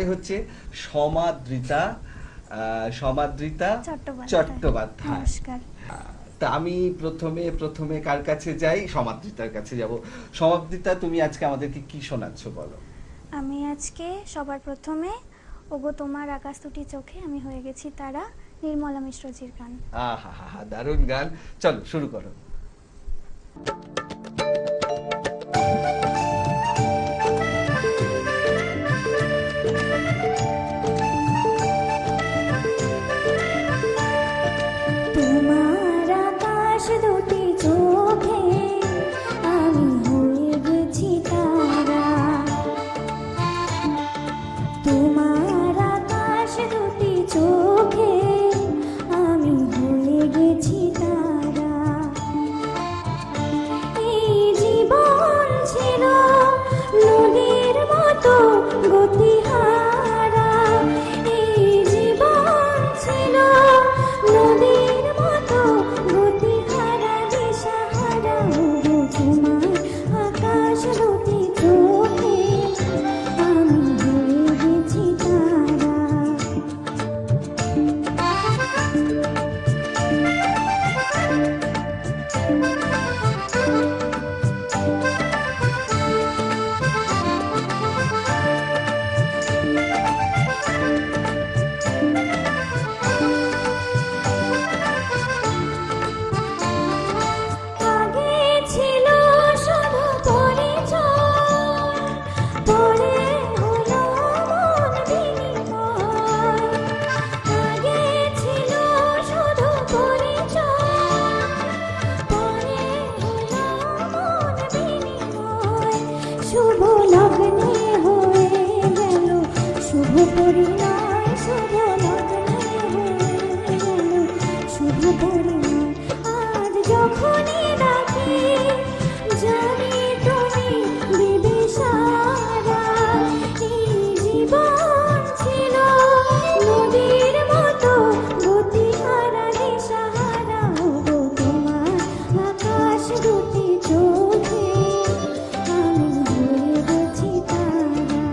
পরে হচ্ছে সমাদৃতা সমাদৃতা চট্টোপাধ্যায়। নমস্কার। তা আমি প্রথমে কার কাছে যাই? সমাদৃতার কাছে যাব। সমাদৃতা, তুমি আজকে আমাদেরকে কি শোনাচ্ছ বলো? আমি আজকে সবার প্রথমে ওগো তোমার আকাশ দুটি চোখে আমি হয়ে গেছি তারা, নির্মলা মিশ্রজির গান। আহা, দারুণ গান। চলো শুরু করো। তোমার আকাশ দুটি চোখে আমি হয়ে গেছি তারা, তোমার আকাশ দুটি চোখে আমি হয়ে গেছি তারা। এই জীবন ছিল নদীর মতো গতিহারা, এই জীবন ছিল নদীর মতো গতিহারা দিশাহারা। ওগো তোমার আকাশ দুটি চোখে আমি হয়ে গেছি তারা। আগে ছিল শুধু পরিচয়, পরে হলো মন বিনিময়। আগে ছিল শুধু পরিচয়, পরে হলো মন বিনিময়। শুভ লগ্নে হয়ে গেল শুভ পরিণয়, শুভ লগ্নে হয়ে গেল শুভ পরিণয়। আজ যখনই ডাকি জানি তুমি বিবিসারা, এই জীবন ছিল নদীর মতো গতিহারা দিশাহারা। ওগো তোমার আকাশ দুটি চোখে আমি হয়ে গেছি তারা।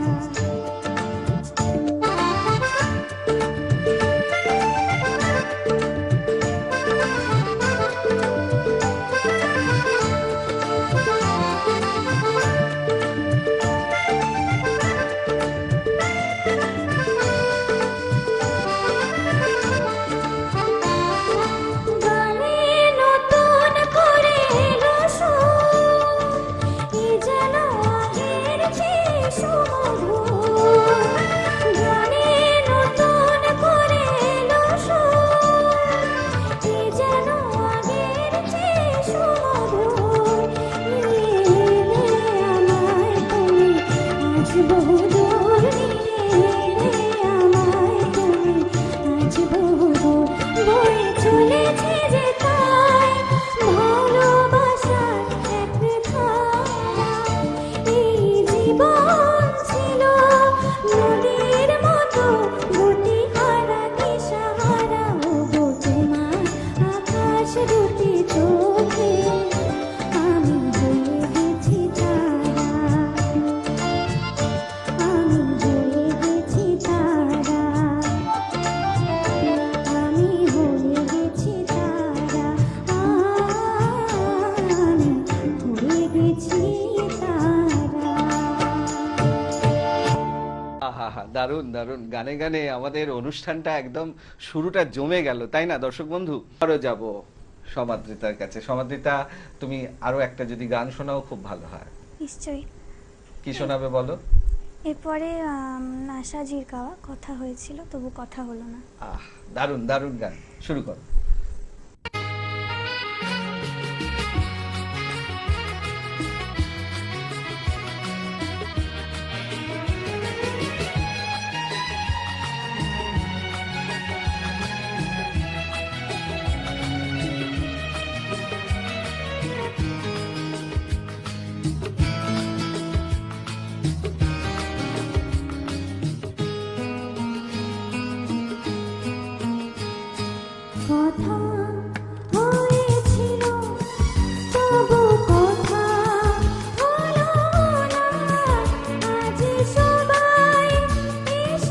গানে নতুন করে এলো সুর, এ যেন আগের চেয়ে সুমধুর। গানে নতুন করে এলো সুর, এ যেন আগের চেয়ে সুমধুর। নিয়ে এলে আমায় তুমি আজ বহুদূর, নিয়ে এলে আমায় তুমি আজ বহুদূর। বয়ে চলেছে যে তাই ভালোবাসার এক ধারা, এই জীবন ছিল নদীর মতো গতিহারা দিশাহারা। ওগো তোমার আকাশ দুটি চোখে আমি হয়ে গেছি তারা, আমি হয়ে গেছি তারা, আমি হয়ে গেছি তারা, আমি হয়ে গেছি তারা। আহা, দারুণ দারুণ। গানে গানে আমাদের অনুষ্ঠানটা একদম শুরুটা জমে গেল, তাই না দর্শক বন্ধু? আরো যাব সমাদৃতার কাছে। সমাদৃতা, তুমি আরো একটা যদি গান শোনাও খুব ভালো হয়। নিশ্চয়ই। কি শোনাবে বলো? এরপরে নাসাজির গাওয়া কথা হয়েছিল তবু কথা হলো না। দারুণ দারুণ গান, শুরু করো। কথা হয়েছিল তবু কথা হলো না, আজ সবাই এসে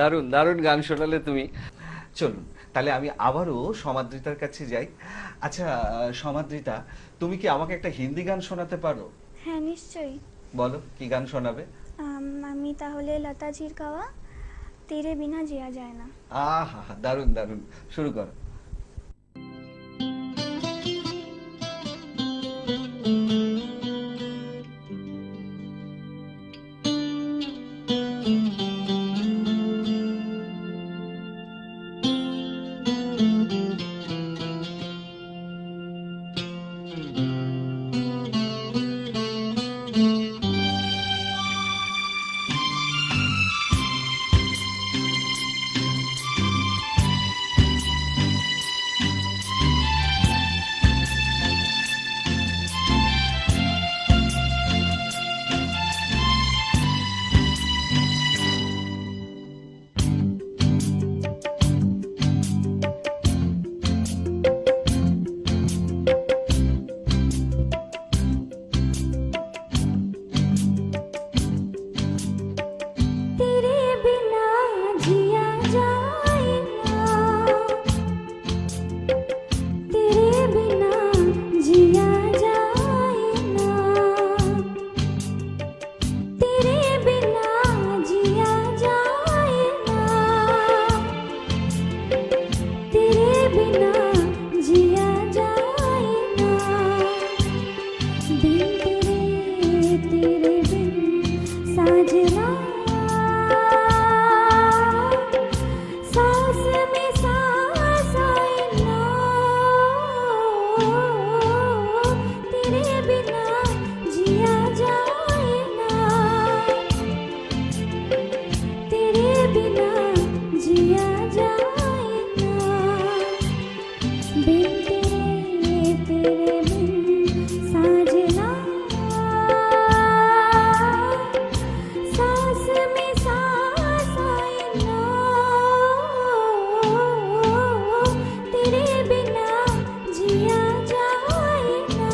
দারুণ দারুণ গান শোনালে তুমি। চলুন তাহলে আমি আবারও সমাদ্রিতার কাছে যাই। আচ্ছা সমাদ্রিতা, তুমি কি আমাকে একটা হিন্দি গান শোনাতে পারো? হ্যাঁ নিশ্চয়ই। বলো কি গান শোনাবে? আমি তাহলে লতাজির গাওয়া তেরে বিনা জিয়া যায় না। আহা, দারুণ দারুণ, শুরু করো। तेरे बिना जिया जाए ना, तेरे बिना जिया जाए ना, तेरे बिना जिया जाए ना, तेरे बिना जिया जाए ना, बिन तेरे बिन साजना, सांस में सांस आए ना, तेरे बिना जिया जाए ना, तेरे बिना जिया जाए ना, बिन तेरे बिन साजना, सांस में सांस आए ना, तेरे बिना जिया जाए ना।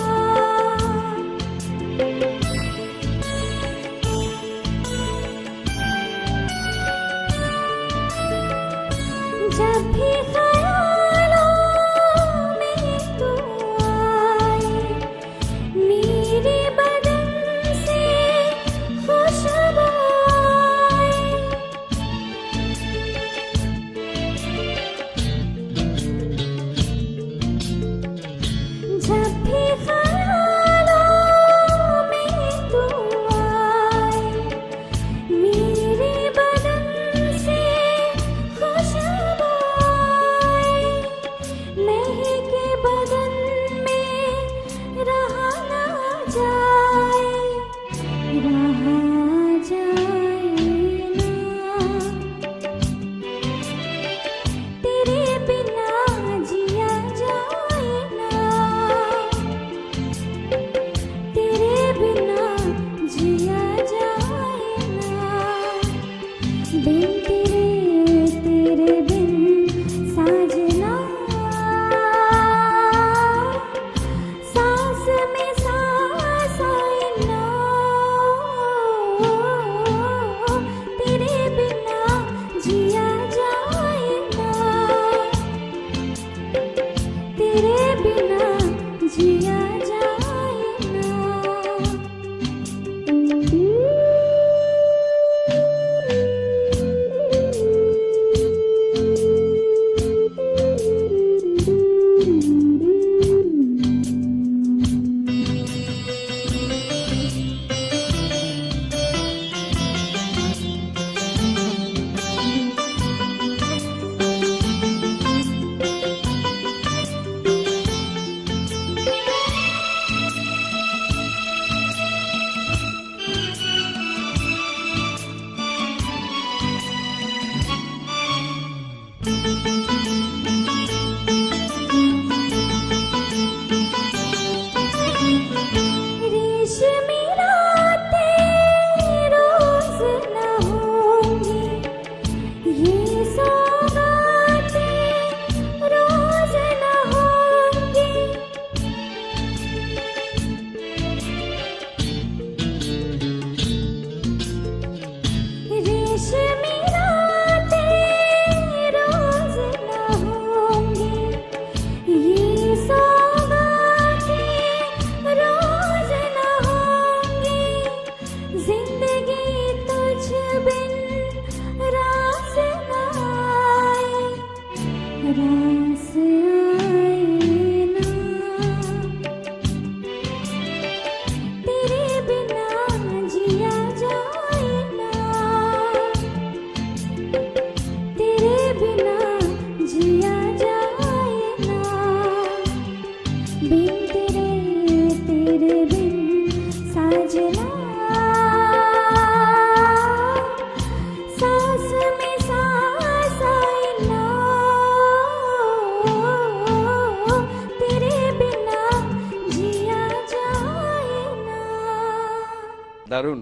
जब भी ख्यालों में तू आए, मेरे बदन से खुशबू आए, जब भी ख्यालों में तू आए, मेरे बदन से खुशबू आए, দারুণ